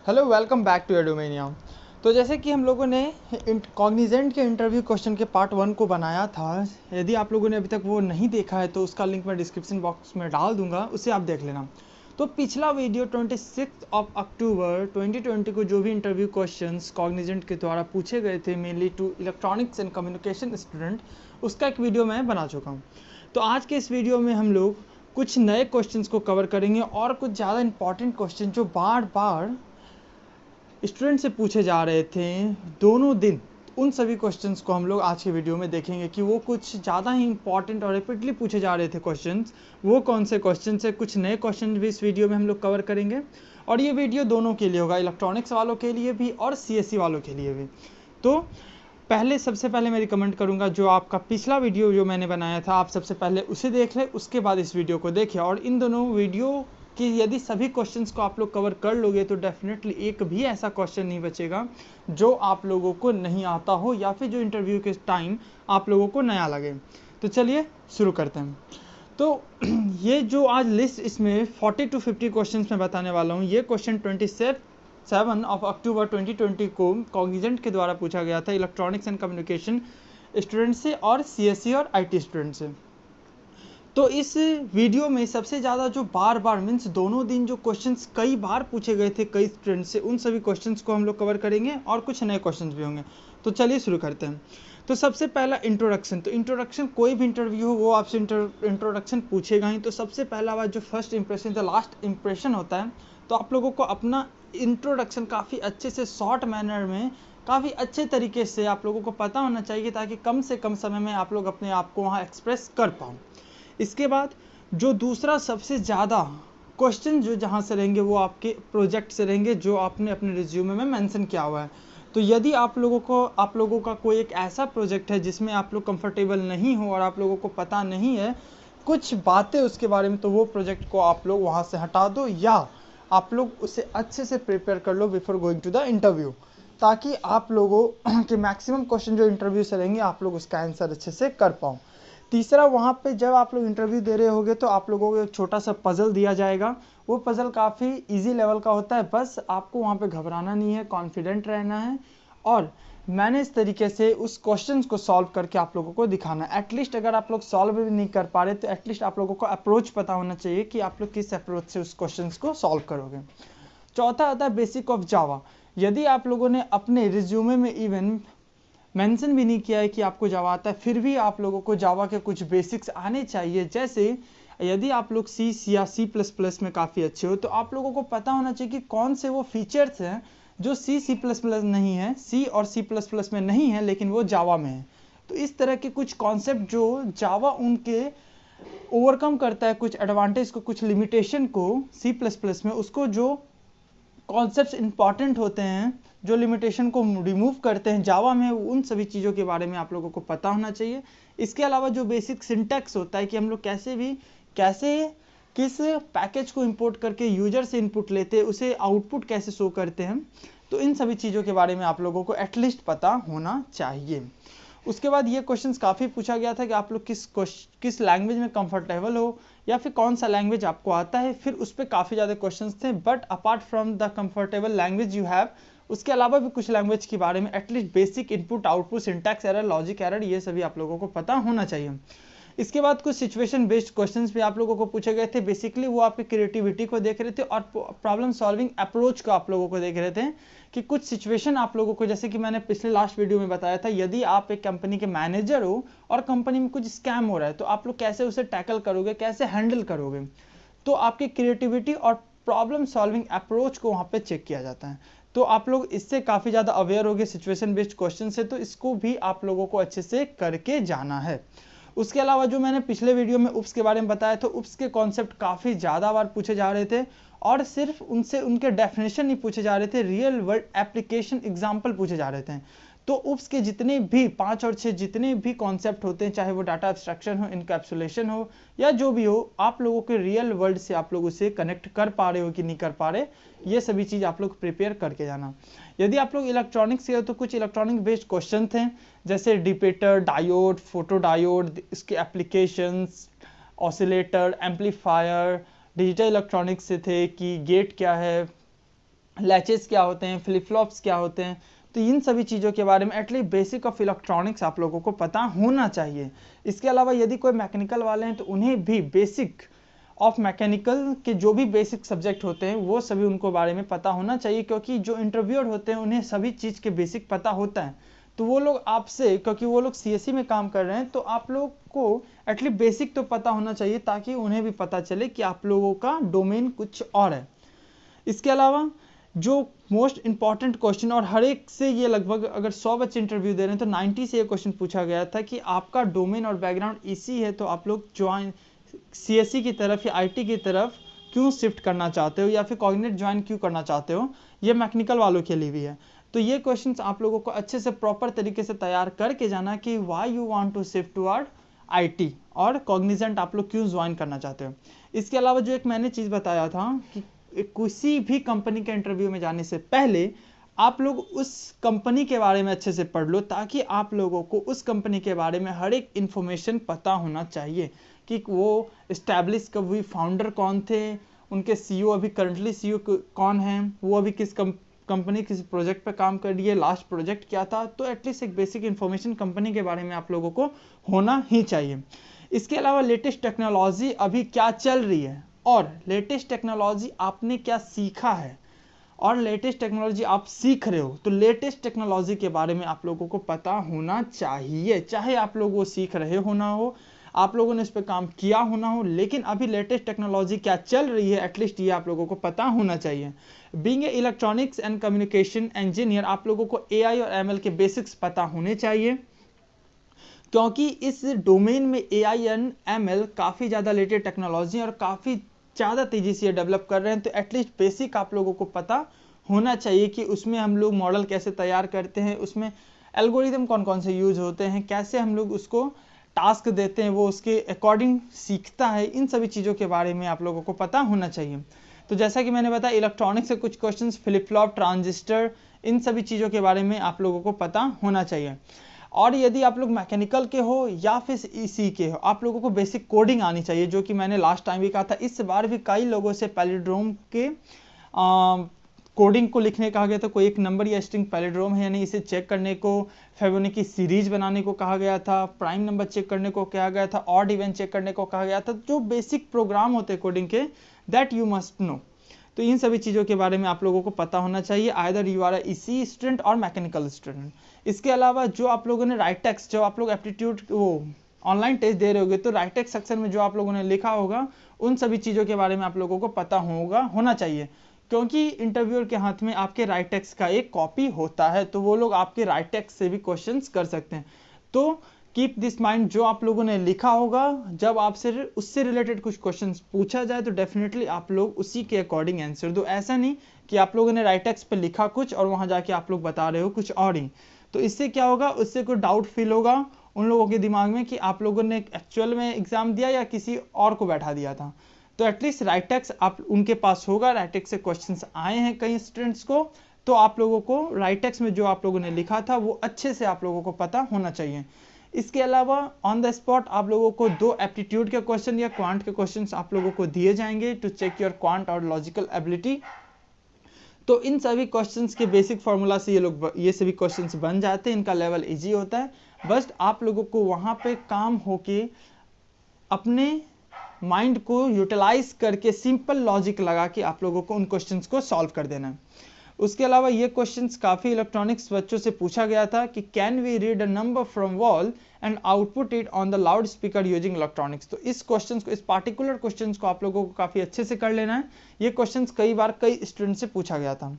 Hello, welcome back to Adomania. तो जैसे कि हम लोगों ने कॉग्निजेंट के इंटरव्यू क्वेश्चन के पार्ट 1 को बनाया था। यदि आप लोगों ने अभी तक वो नहीं देखा है तो उसका लिंक मैं डिस्क्रिप्शन बॉक्स में डाल दूंगा, उसे आप देख लेना। तो पिछला वीडियो 26 अक्टूबर 2020 को जो भी इंटरव्यू क्वेश्चंस कॉग्निजेंट के द्वारा पूछे गए थे, mainly to electronics and communication student, उसका एक वीडियो मैं बना चुका हूँ। तो आज के इस वीडियो में हम लोग कुछ नए क्वेश्चंस को कवर करेंगे और कुछ ज़्यादा इंपॉर्टेंट क्वेश्चन जो बार बार स्टूडेंट से पूछे जा रहे थे दोनों दिन, उन सभी क्वेश्चंस को हम लोग आज की वीडियो में देखेंगे कि वो कुछ ज़्यादा ही इंपॉर्टेंट और रिपीटली पूछे जा रहे थे क्वेश्चंस, वो कौन से क्वेश्चंस है। कुछ नए क्वेश्चन भी इस वीडियो में हम लोग कवर करेंगे और ये वीडियो दोनों के लिए होगा, इलेक्ट्रॉनिक्स वालों के लिए भी और सीएससी वालों के लिए भी। तो सबसे पहले मैं रिकमेंड करूंगा जो आपका पिछला वीडियो जो मैंने बनाया था, आप सबसे पहले उसे देख लें, उसके बाद इस वीडियो को देखें। और इन दोनों वीडियो कि यदि सभी क्वेश्चंस को आप लोग कवर कर लोगे तो डेफिनेटली एक भी ऐसा क्वेश्चन नहीं बचेगा जो आप लोगों को नहीं आता हो या फिर जो इंटरव्यू के टाइम आप लोगों को नया लगे। तो चलिए शुरू करते हैं। तो ये जो आज लिस्ट, इसमें 40 to 50 क्वेश्चंस मैं बताने वाला हूँ। ये क्वेश्चन 27 ऑफ अक्टूबर 2020 को कॉग्निजेंट के द्वारा पूछा गया था इलेक्ट्रॉनिक्स एंड कम्युनिकेशन स्टूडेंट से और सीएससी और आईटी स्टूडेंट से। तो इस वीडियो में सबसे ज़्यादा जो बार बार मीन्स दोनों दिन जो क्वेश्चंस कई बार पूछे गए थे कई स्टूडेंट से, उन सभी क्वेश्चंस को हम लोग कवर करेंगे और कुछ नए क्वेश्चंस भी होंगे। तो चलिए शुरू करते हैं। तो सबसे पहला इंट्रोडक्शन। तो इंट्रोडक्शन, कोई भी इंटरव्यू हो वो आपसे इंट्रोडक्शन पूछेगा ही। तो सबसे पहला बात जो first impression the last impression होता है, तो आप लोगों को अपना इंट्रोडक्शन काफ़ी अच्छे से शॉर्ट मैनर में काफ़ी अच्छे तरीके से आप लोगों को पता होना चाहिए ताकि कम से कम समय में आप लोग अपने आप को वहाँ एक्सप्रेस कर पाओ। इसके बाद जो दूसरा सबसे ज़्यादा क्वेश्चन जो जहाँ से रहेंगे वो आपके प्रोजेक्ट से रहेंगे जो आपने अपने रिज्यूमे में मेंशन किया हुआ है। तो यदि आप लोगों का कोई एक ऐसा प्रोजेक्ट है जिसमें आप लोग कंफर्टेबल नहीं हो और आप लोगों को पता नहीं है कुछ बातें उसके बारे में, तो वो प्रोजेक्ट को आप लोग वहाँ से हटा दो या आप लोग उसे अच्छे से प्रिपेयर कर लो before going to the interview, ताकि आप लोगों के मैक्सिमम क्वेश्चन जो इंटरव्यू से रहेंगे आप लोग उसका आंसर अच्छे से कर पाओ। तीसरा, वहाँ पे जब आप लोग इंटरव्यू दे रहे होगे तो आप लोगों को एक छोटा सा पजल दिया जाएगा। वो पजल काफ़ी इजी लेवल का होता है, बस आपको वहाँ पे घबराना नहीं है, कॉन्फिडेंट रहना है और मैंने इस तरीके से उस क्वेश्चन को सॉल्व करके आप लोगों को दिखाना है। एटलीस्ट अगर आप लोग सॉल्व भी नहीं कर पा रहे तो एटलीस्ट आप लोगों को अप्रोच पता होना चाहिए कि आप लोग किस अप्रोच से उस क्वेश्चन को सॉल्व करोगे। चौथा आता है बेसिक ऑफ जावा। यदि आप लोगों ने अपने रिज्यूमे में इवन मेंशन भी नहीं किया है कि आपको जावा आता है, फिर भी आप लोगों को जावा के कुछ बेसिक्स आने चाहिए। जैसे यदि आप लोग सी या सी प्लस प्लस में काफ़ी अच्छे हो तो आप लोगों को पता होना चाहिए कि कौन से वो फीचर्स हैं जो सी प्लस प्लस नहीं है, सी और सी प्लस प्लस में नहीं है लेकिन वो जावा में है। तो इस तरह के कुछ कॉन्सेप्ट जो जावा उनके ओवरकम करता है, कुछ एडवांटेज को, कुछ लिमिटेशन को सी प्लस प्लस में, उसको जो कॉन्सेप्ट्स इंपॉर्टेंट होते हैं जो लिमिटेशन को रिमूव करते हैं जावा में, उन सभी चीज़ों के बारे में आप लोगों को पता होना चाहिए। इसके अलावा जो बेसिक सिंटैक्स होता है कि हम लोग कैसे किस पैकेज को इंपोर्ट करके यूजर से इनपुट लेते हैं, उसे आउटपुट कैसे शो करते हैं, तो इन सभी चीज़ों के बारे में आप लोगों को एटलीस्ट पता होना चाहिए। उसके बाद ये क्वेश्चंस काफ़ी पूछा गया था कि आप लोग किस लैंग्वेज में कंफर्टेबल हो या फिर कौन सा लैंग्वेज आपको आता है, फिर उस पर काफ़ी ज़्यादा क्वेश्चंस थे। But apart from the comfortable language you have, उसके अलावा भी कुछ लैंग्वेज के बारे में at least basic input output syntax error logic error ये सभी आप लोगों को पता होना चाहिए। इसके बाद कुछ सिचुएशन बेस्ड क्वेश्चंस भी आप लोगों को पूछे गए थे। बेसिकली वो आपकी क्रिएटिविटी को देख रहे थे और प्रॉब्लम सॉल्विंग अप्रोच को आप लोगों को देख रहे थे कि कुछ सिचुएशन आप लोगों को, जैसे कि मैंने पिछले लास्ट वीडियो में बताया था, यदि आप एक कंपनी के मैनेजर हो और कंपनी में कुछ स्कैम हो रहा है तो आप लोग कैसे उसे टैकल करोगे, कैसे हैंडल करोगे। तो आपकी क्रिएटिविटी और प्रॉब्लम सॉल्विंग अप्रोच को वहाँ पे चेक किया जाता है। तो आप लोग इससे काफ़ी ज़्यादा अवेयर होगे सिचुएशन बेस्ड क्वेश्चन से, तो इसको भी आप लोगों को अच्छे से करके जाना है। उसके अलावा जो मैंने पिछले वीडियो में उप्स के बारे में बताया था, उप्स के कॉन्सेप्ट काफ़ी ज़्यादा बार पूछे जा रहे थे और सिर्फ उनसे उनके डेफिनेशन नहीं पूछे जा रहे थे, रियल वर्ल्ड एप्लीकेशन एग्जाम्पल पूछे जा रहे थे। तो उप्स के जितने भी 5 और 6 जितने भी कॉन्सेप्ट होते हैं, चाहे वो डाटा एब्स्ट्रैक्शन हो, इनकैप्सुलेशन हो या जो भी हो, आप लोगों के रियल वर्ल्ड से आप लोग उसे कनेक्ट कर पा रहे हो कि नहीं कर पा रहे, ये सभी चीज़ आप लोग प्रिपेयर करके जाना। यदि आप लोग इलेक्ट्रॉनिक्स से हो तो कुछ इलेक्ट्रॉनिक बेस्ड क्वेश्चन थे, जैसे डिपेटर, डायोड, फोटो डायोड, इसके applications, oscillator, amplifier. Digital electronics से थे कि गेट क्या है, लैचेस क्या होते हैं, फ्लिप फ्लॉप्स क्या होते हैं। तो इन सभी चीज़ों के बारे में एटलीस्ट बेसिक ऑफ इलेक्ट्रॉनिक्स आप लोगों को पता होना चाहिए। इसके अलावा यदि कोई मैकेनिकल वाले हैं तो उन्हें भी बेसिक ऑफ मैकेनिकल के जो भी बेसिक सब्जेक्ट होते हैं वो सभी उनको बारे में पता होना चाहिए, क्योंकि जो इंटरव्यूअर होते हैं उन्हें सभी चीज़ के बेसिक पता होता है। तो वो लोग आपसे, क्योंकि वो लोग सीएससी में काम कर रहे हैं, तो आप लोग को एटलीस्ट बेसिक तो पता होना चाहिए ताकि उन्हें भी पता चले कि आप लोगों का डोमेन कुछ और है। इसके अलावा जो मोस्ट इंपॉर्टेंट क्वेश्चन, और हर एक से ये लगभग अगर 100 बच्चे इंटरव्यू दे रहे हैं तो 90 से ये क्वेश्चन पूछा गया था कि आपका डोमेन और बैकग्राउंड इसी है तो आप लोग ज्वाइन सीएससी की तरफ या आईटी की तरफ क्यों शिफ्ट करना चाहते हो, या फिर कॉग्निट ज्वाइन क्यों करना चाहते हो। ये मैकेनिकल वालों के लिए भी है। तो ये क्वेश्चंस आप लोगों को अच्छे से प्रॉपर तरीके से तैयार करके जाना कि why you want to shift toward IT और कॉग्निजेंट आप लोग क्यों ज्वाइन करना चाहते हो। इसके अलावा जो एक मैंने चीज़ बताया था कि किसी भी कंपनी के इंटरव्यू में जाने से पहले आप लोग उस कंपनी के बारे में अच्छे से पढ़ लो, ताकि आप लोगों को उस कंपनी के बारे में हर एक इंफॉर्मेशन पता होना चाहिए कि वो इस्टेब्लिश कब हुई, फाउंडर कौन थे, उनके सीईओ अभी करंटली सीईओ कौन हैं, वो अभी किस कंपनी किस प्रोजेक्ट पे काम कर रही है, लास्ट प्रोजेक्ट क्या था। तो एटलीस्ट एक बेसिक इन्फॉर्मेशन कंपनी के बारे में आप लोगों को होना ही चाहिए। इसके अलावा लेटेस्ट टेक्नोलॉजी अभी क्या चल रही है, और लेटेस्ट टेक्नोलॉजी आपने क्या सीखा है, और लेटेस्ट टेक्नोलॉजी आप सीख रहे हो, तो लेटेस्ट टेक्नोलॉजी के बारे में आप लोगों को पता होना चाहिए। चाहे आप लोग वो सीख रहे हो ना हो, आप लोगों ने इस पर काम किया होना हो, लेकिन अभी लेटेस्ट टेक्नोलॉजी क्या चल रही है एटलीस्ट ये आप लोगों को पता होना चाहिए। Being a electronics and communication engineer आप लोगों को एआई और एमएल के बेसिक्स पता होने चाहिए, क्योंकि इस डोमेन में एआई एंड एमएल काफ़ी ज़्यादा लेटेस्ट टेक्नोलॉजी और काफ़ी ज़्यादा तेज़ी से डेवलप कर रहे हैं। तो एटलीस्ट बेसिक आप लोगों को पता होना चाहिए कि उसमें हम लोग मॉडल कैसे तैयार करते हैं, उसमें एल्गोरिदम कौन कौन से यूज होते हैं, कैसे हम लोग उसको टास्क देते हैं वो उसके अकॉर्डिंग सीखता है। इन सभी चीज़ों के बारे में आप लोगों को पता होना चाहिए। तो जैसा कि मैंने बताया इलेक्ट्रॉनिक्स से कुछ क्वेश्चंस, फ्लिप फ्लॉप, ट्रांजिस्टर, इन सभी चीज़ों के बारे में आप लोगों को पता होना चाहिए। और यदि आप लोग मैकेनिकल के हो या फिर ईसी के हो, आप लोगों को बेसिक कोडिंग आनी चाहिए, जो कि मैंने लास्ट टाइम भी कहा था। इस बार भी कई लोगों से पैलिड्रोम के कोडिंग को लिखने कहा गया था, कोई एक नंबर या स्ट्रिंग पैलिड्रोम है यानी इसे चेक करने को, फिबोनाची सीरीज बनाने को कहा गया था, प्राइम नंबर चेक करने को कहा गया था, ऑड इवन चेक करने को कहा गया था। जो बेसिक प्रोग्राम होते हैं कोडिंग के, दैट यू मस्ट नो। तो इन सभी चीज़ों के बारे में आप लोगों को पता होना चाहिए, either you are EC student और मैकेनिकल स्टूडेंट। इसके अलावा जो आप लोगों ने राइट टेक्स्ट, जो आप लोग एप्टीट्यूड वो ऑनलाइन टेस्ट दे रहे होगे, तो राइट टेक्स्ट सेक्शन में जो आप लोगों ने लिखा होगा उन सभी चीज़ों के बारे में आप लोगों को पता होना चाहिए, क्योंकि इंटरव्यूअर के हाथ में आपके राइट टेक्स्ट का एक कॉपी होता है, तो वो लोग आपके राइट टेक्स्ट से भी क्वेश्चंस कर सकते हैं। तो कीप दिस माइंड, जो आप लोगों ने लिखा होगा जब आपसे उससे रिलेटेड कुछ क्वेश्चंस पूछा जाए तो डेफिनेटली आप लोग उसी के अकॉर्डिंग आंसर दो। ऐसा नहीं कि आप लोगों ने राइट टेक्स्ट पे लिखा कुछ और वहां जाके आप लोग बता रहे हो कुछ और ही। तो इससे क्या होगा, उससे कोई डाउट फील होगा उन लोगों के दिमाग में कि आप लोगों ने एक्चुअल में एग्जाम दिया या किसी और को बैठा दिया था। तो एटलीस्ट राइट टेक्स्ट आप उनके पास होगा, राइट टेक्स्ट से क्वेश्चंस आए हैं कई स्टूडेंट्स को, तो आप लोगों को राइट टेक्स्ट में जो आप लोगों ने लिखा था वो अच्छे से आप लोगों को पता होना चाहिए। इसके अलावा ऑन द स्पॉट आप लोगों को 2 एप्टीट्यूड के क्वेश्चन या क्वांट के क्वेश्चंस आप लोगों को दिए जाएंगे टू चेक योर क्वांट और लॉजिकल एबिलिटी। तो इन सभी क्वेश्चंस के बेसिक फार्मूला से ये सभी क्वेश्चंस बन जाते हैं, इनका लेवल इजी होता है। बस आप लोगों को वहां पे काम होके अपने माइंड को यूटिलाइज करके सिंपल लॉजिक लगा के आप लोगों को उन क्वेश्चंस को सॉल्व कर देना है। उसके अलावा ये क्वेश्चंस काफ़ी इलेक्ट्रॉनिक्स बच्चों से पूछा गया था कि can we read a number from wall and output it on the loud speaker using electronics. तो इस पार्टिकुलर क्वेश्चंस को आप लोगों को काफ़ी अच्छे से कर लेना है। ये क्वेश्चंस कई बार कई स्टूडेंट से पूछा गया था।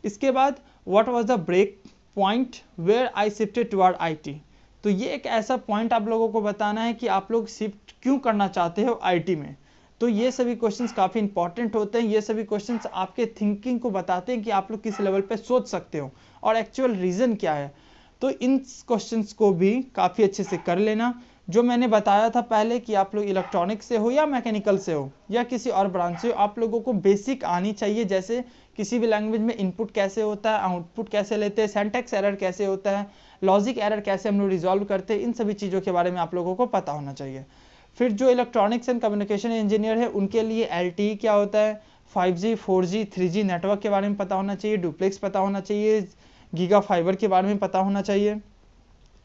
इसके बाद what was the break point where I shifted toward IT. तो ये एक ऐसा पॉइंट आप लोगों को बताना है कि आप लोग शिफ्ट क्यों करना चाहते हो आईटी में। तो ये सभी क्वेश्चंस काफ़ी इंपॉर्टेंट होते हैं। ये सभी क्वेश्चंस आपके थिंकिंग को बताते हैं कि आप लोग किस लेवल पे सोच सकते हो और एक्चुअल रीज़न क्या है। तो इन क्वेश्चंस को भी काफ़ी अच्छे से कर लेना। जो मैंने बताया था पहले कि आप लोग इलेक्ट्रॉनिक्स से हो या मैकेनिकल से हो या किसी और ब्रांच से हो, आप लोगों को बेसिक आनी चाहिए। जैसे किसी भी लैंग्वेज में इनपुट कैसे होता है, आउटपुट कैसे लेते हैं, सिंटैक्स एरर कैसे होता है, लॉजिक एरर कैसे हम लोग रिजॉल्व करते हैं, इन सभी चीज़ों के बारे में आप लोगों को पता होना चाहिए। फिर जो इलेक्ट्रॉनिक्स एंड कम्युनिकेशन इंजीनियर है उनके लिए एलटीई क्या होता है, 5G 4G 3G नेटवर्क के बारे में पता होना चाहिए, डुप्लेक्स पता होना चाहिए, गीगा फाइबर के बारे में पता होना चाहिए।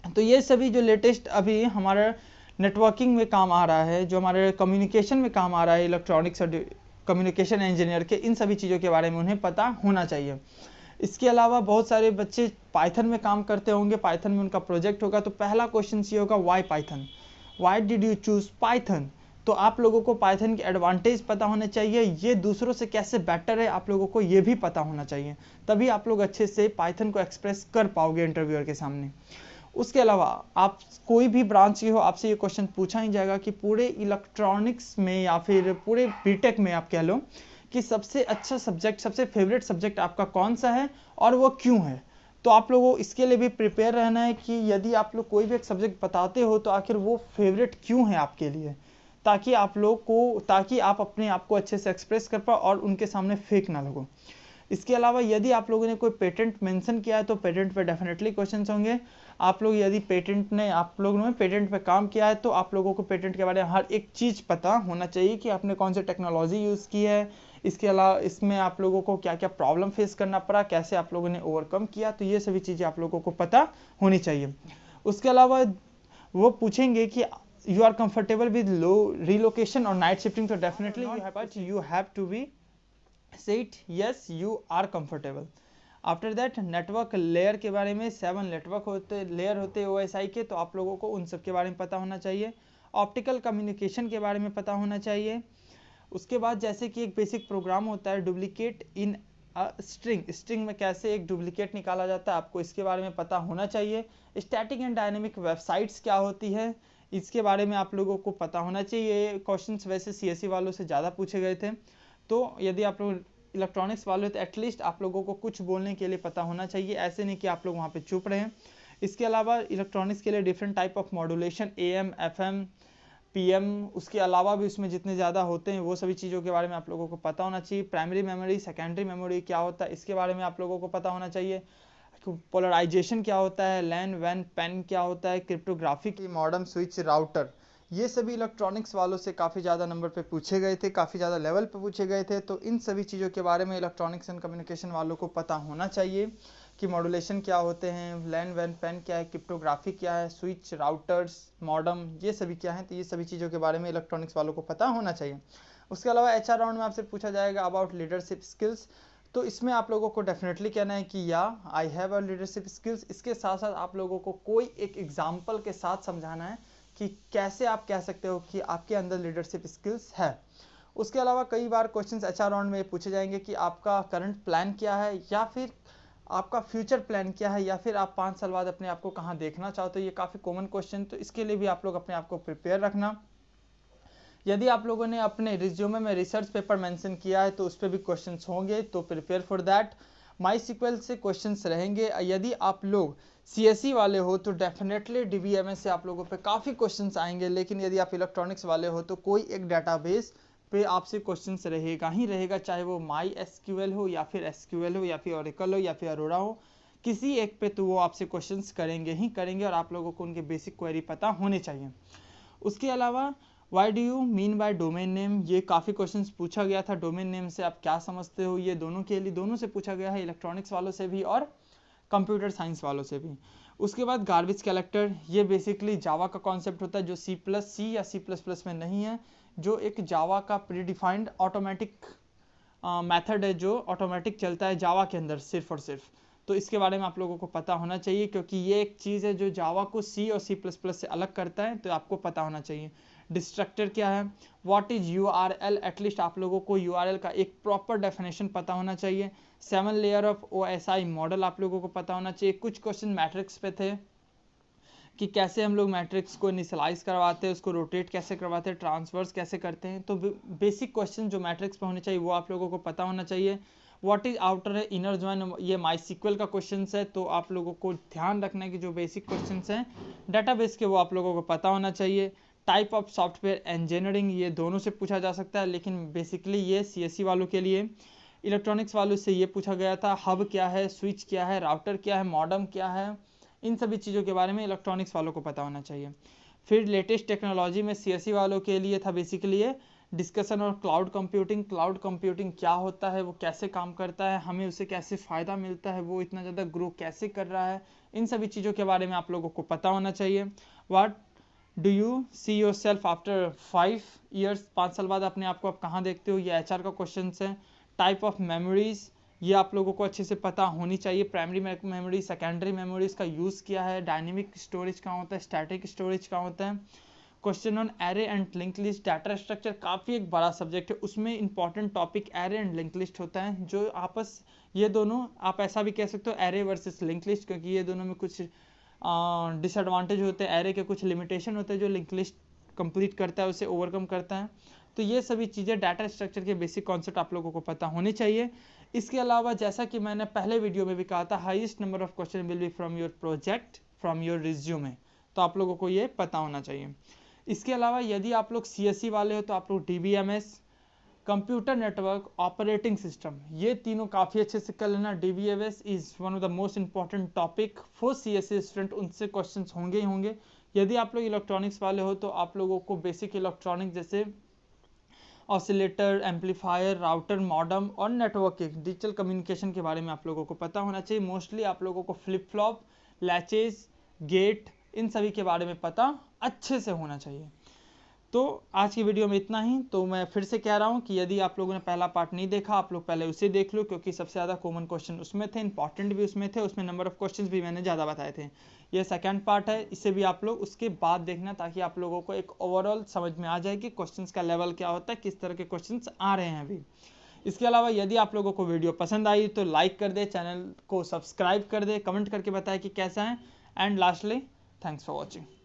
तो ये सभी जो लेटेस्ट अभी हमारा नेटवर्किंग में काम आ रहा है, जो हमारे कम्युनिकेशन में काम आ रहा है, इलेक्ट्रॉनिक्स और कम्युनिकेशन इंजीनियर के, इन सभी चीज़ों के बारे में उन्हें पता होना चाहिए। इसके अलावा बहुत सारे बच्चे पाइथन में काम करते होंगे, पाइथन में उनका प्रोजेक्ट होगा, तो पहला क्वेश्चन ये होगा why Python, why did you choose Python. तो आप लोगों को पाइथन के एडवांटेज पता होने चाहिए, ये दूसरों से कैसे बेटर है आप लोगों को ये भी पता होना चाहिए, तभी आप लोग अच्छे से पाइथन को एक्सप्रेस कर पाओगे इंटरव्यूअर के सामने। उसके अलावा आप कोई भी ब्रांच की हो, आपसे ये क्वेश्चन पूछा ही जाएगा कि पूरे इलेक्ट्रॉनिक्स में या फिर पूरे बीटेक में आप कह लो कि सबसे अच्छा सब्जेक्ट, सबसे फेवरेट सब्जेक्ट आपका कौन सा है और वो क्यों है। तो आप लोगों को इसके लिए भी प्रिपेयर रहना है कि यदि आप लोग कोई भी एक सब्जेक्ट बताते हो तो आखिर वो फेवरेट क्यों है आपके लिए, ताकि आप अपने आप को अच्छे से एक्सप्रेस कर पाओ और उनके सामने फेक ना लगो। इसके अलावा यदि आप लोगों ने कोई पेटेंट मेंशन किया है तो पेटेंट पे डेफिनेटली क्वेश्चंस होंगे। आप लोग यदि आप लोगों ने पेटेंट पे काम किया है तो आप लोगों को पेटेंट के बारे में हर एक चीज़ पता होना चाहिए कि आपने कौन सी टेक्नोलॉजी यूज़ की है, इसके अलावा इसमें आप लोगों को क्या क्या प्रॉब्लम फेस करना पड़ा, कैसे आप लोगों ने ओवरकम किया, तो ये सभी चीज़ें आप लोगों को पता होनी चाहिए। उसके अलावा वो पूछेंगे कि you are comfortable with low relocation और नाइट शिफ्टिंग, तो definitely you have to be say it yes you are comfortable। After that network layer के बारे में 7 नेटवर्क लेयर होते हैं OSI के, तो आप लोगों को उन सब के बारे में पता होना चाहिए। ऑप्टिकल कम्युनिकेशन के बारे में पता होना चाहिए। उसके बाद जैसे कि एक बेसिक प्रोग्राम होता है डुप्लीकेट इन स्ट्रिंग में कैसे एक डुप्लीकेट निकाला जाता है, आपको इसके बारे में पता होना चाहिए। स्टैटिक एंड डायनेमिक वेबसाइट्स क्या होती है, इसके बारे में आप लोगों को पता होना चाहिए। क्वेश्चंस वैसे CSE वालों से ज़्यादा पूछे गए थे, तो यदि आप लोग इलेक्ट्रॉनिक्स वाले हो तो एटलीस्ट आप लोगों को कुछ बोलने के लिए पता होना चाहिए, ऐसे नहीं कि आप लोग वहाँ पे चुप रहें। इसके अलावा इलेक्ट्रॉनिक्स के लिए different type of modulation AM FM PM, उसके अलावा भी उसमें जितने ज़्यादा होते हैं वो सभी चीज़ों के बारे में आप लोगों को पता होना चाहिए। प्राइमरी मेमोरी सेकेंडरी मेमोरी क्या होता है इसके बारे में आप लोगों को पता होना चाहिए। पोलराइजेशन क्या होता है, लैन वैन पेन क्या होता है, क्रिप्टोग्राफिक मॉडेम स्विच राउटर, ये सभी इलेक्ट्रॉनिक्स वालों से काफ़ी ज़्यादा नंबर पे पूछे गए थे, काफ़ी ज़्यादा लेवल पे पूछे गए थे। तो इन सभी चीज़ों के बारे में इलेक्ट्रॉनिक्स एंड कम्युनिकेशन वालों को पता होना चाहिए कि मॉड्यूलेशन क्या होते हैं, लैन वैन पेन क्या है, क्रिप्टोग्राफी क्या है, स्विच राउटर्स मॉडेम ये सभी क्या है, तो ये सभी चीज़ों के बारे में इलेक्ट्रॉनिक्स वालों को पता होना चाहिए। उसके अलावा HR राउंड में आपसे पूछा जाएगा अबाउट लीडरशिप स्किल्स, तो इसमें आप लोगों को डेफिनेटली कहना है कि या I have a leadership skills. इसके साथ साथ आप लोगों को कोई एक एग्जाम्पल के साथ समझाना है कि कैसे आप कह सकते हो कि आपके अंदर लीडरशिप स्किल्स है। उसके अलावा कई बार क्वेश्चंस HR राउंड में पूछे जाएंगे कि आपका करंट प्लान क्या है, या फिर आपका फ्यूचर प्लान क्या है, या फिर आप 5 साल बाद अपने आप को कहाँ देखना चाहते हो। ये काफ़ी कॉमन क्वेश्चन, तो इसके लिए भी आप लोग अपने आप को प्रिपेयर रखना। यदि आप लोगों ने अपने रिज्यूमे में रिसर्च पेपर मेंशन किया है तो उस पर भी क्वेश्चंस होंगे, तो प्रिपेयर फॉर दैट। MySQL से क्वेश्चंस रहेंगे। यदि आप लोग CSE वाले हो तो डेफिनेटली DBMS से आप लोगों पे काफ़ी क्वेश्चंस आएंगे, लेकिन यदि आप इलेक्ट्रॉनिक्स वाले हो तो कोई एक डाटाबेस पे आपसे क्वेश्चंस रहेगा ही रहेगा, चाहे वो MySQL हो या फिर SQL हो या फिर Oracle हो या फिर अरोरा हो, किसी एक पे तो वो आपसे क्वेश्चंस करेंगे ही करेंगे और आप लोगों को उनके बेसिक क्वेरी पता होने चाहिए। उसके अलावा why do you mean by domain name, ये काफ़ी क्वेश्चंस पूछा गया था। डोमेन नेम से आप क्या समझते हो, ये दोनों से पूछा गया है, इलेक्ट्रॉनिक्स वालों से भी और कंप्यूटर साइंस वालों से भी। उसके बाद गार्बेज कलेक्टर, ये बेसिकली जावा का कॉन्सेप्ट होता है जो C++ या C++ में नहीं है, जो एक जावा का प्री डिफाइंड ऑटोमेटिक मेथड है जो ऑटोमेटिक चलता है जावा के अंदर सिर्फ और सिर्फ। तो इसके बारे में आप लोगों को पता होना चाहिए, क्योंकि ये एक चीज़ है जो जावा को C और C++ से अलग करता है, तो आपको पता होना चाहिए। डिस्ट्रक्टर क्या है, व्हाट इज URL, एटलीस्ट आप लोगों को URL का एक प्रॉपर डेफिनेशन पता होना चाहिए। 7 लेयर ऑफ OSI मॉडल आप लोगों को पता होना चाहिए। कुछ क्वेश्चन मैट्रिक्स पे थे कि कैसे हम लोग मैट्रिक्स को इनिशियलाइज करवाते हैं, उसको रोटेट कैसे करवाते हैं, ट्रांसवर्स कैसे करते हैं, तो बेसिक क्वेश्चन जो मैट्रिक्स पे होने चाहिए वो आप लोगों को पता होना चाहिए। व्हाट इज आउटर है, इनर ज्वाइन, ये MySQL का क्वेश्चन है, तो आप लोगों को ध्यान रखना है कि जो बेसिक क्वेश्चन हैं डाटाबेस के वो आप लोगों को पता होना चाहिए। टाइप ऑफ सॉफ्टवेयर इंजीनियरिंग, ये दोनों से पूछा जा सकता है, लेकिन बेसिकली ये CSE वालों के लिए। इलेक्ट्रॉनिक्स वालों से ये पूछा गया था हब क्या है, स्विच क्या है, राउटर क्या है, मॉडम क्या है, इन सभी चीज़ों के बारे में इलेक्ट्रॉनिक्स वालों को पता होना चाहिए। फिर लेटेस्ट टेक्नोलॉजी में CSE वालों के लिए था बेसिकली ये डिस्कशन और क्लाउड कंप्यूटिंग क्या होता है, वो कैसे काम करता है, हमें उससे कैसे फ़ायदा मिलता है, वो इतना ज़्यादा ग्रो कैसे कर रहा है, इन सभी चीज़ों के बारे में आप लोगों को पता होना चाहिए। What do you see your self after 5 years, 5 साल बाद अपने आप को आप कहाँ देखते हो, ये HR का क्वेश्चन है। टाइप ऑफ मेमोरीज, ये आप लोगों को अच्छे से पता होनी चाहिए। प्राइमरी मेमोरी, सेकेंडरी मेमोरीज का यूज़ क्या है, डायनेमिक स्टोरेज कहाँ होता है, स्टैटिक स्टोरेज कहाँ होता है। Question on array and link list, data structure काफ़ी एक बड़ा सब्जेक्ट है, उसमें important topic array and link list होता है, जो आपस ये दोनों आप ऐसा भी कह सकते हो एरे वर्सेस लिंक लिस्ट, क्योंकि ये दोनों में कुछ डिसएडवांटेज होते हैं, एरे के कुछ लिमिटेशन होते हैं जो लिंक लिस्ट कंप्लीट करता है, उसे ओवरकम करता है। तो ये सभी चीज़ें डाटा स्ट्रक्चर के बेसिक कॉन्सेप्ट आप लोगों को पता होने चाहिए। इसके अलावा जैसा कि मैंने पहले वीडियो में भी कहा था, highest number of question will be from your project, from your resume, तो आप लोगों को ये पता होना चाहिए। इसके अलावा यदि आप लोग CSE वाले हो तो आप लोग DBMS, computer network, operating system, ये तीनों काफ़ी अच्छे से कर लेना। DBMS is one of the most important topic for CSE student, उनसे क्वेश्चन होंगे ही होंगे। यदि आप लोग इलेक्ट्रॉनिक्स वाले हो तो आप लोगों को बेसिक इलेक्ट्रॉनिक जैसे ऑसिलेटर, एम्पलीफायर, राउटर, मॉडम और नेटवर्किंग, डिजिटल कम्युनिकेशन के बारे में आप लोगों को पता होना चाहिए। मोस्टली आप लोगों को फ्लिप फ्लॉप, लैचेज, गेट, इन सभी के बारे में पता अच्छे से होना चाहिए। तो आज की वीडियो में इतना ही। तो मैं फिर से कह रहा हूँ कि यदि आप लोगों ने पहला पार्ट नहीं देखा, आप लोग पहले उसे देख लो, क्योंकि सबसे ज़्यादा कॉमन क्वेश्चन उसमें थे, इंपॉर्टेंट भी उसमें थे, उसमें नंबर ऑफ क्वेश्चंस भी मैंने ज़्यादा बताए थे। ये सेकंड पार्ट है, इसे भी आप लोग उसके बाद देखना, ताकि आप लोगों को एक ओवरऑल समझ में आ जाए कि क्वेश्चंस का लेवल क्या होता है, किस तरह के क्वेश्चंस आ रहे हैं अभी। इसके अलावा यदि आप लोगों को वीडियो पसंद आई तो लाइक कर दे, चैनल को सब्सक्राइब कर दे, कमेंट करके बताएं कि कैसा है। And lastly, thanks for watching.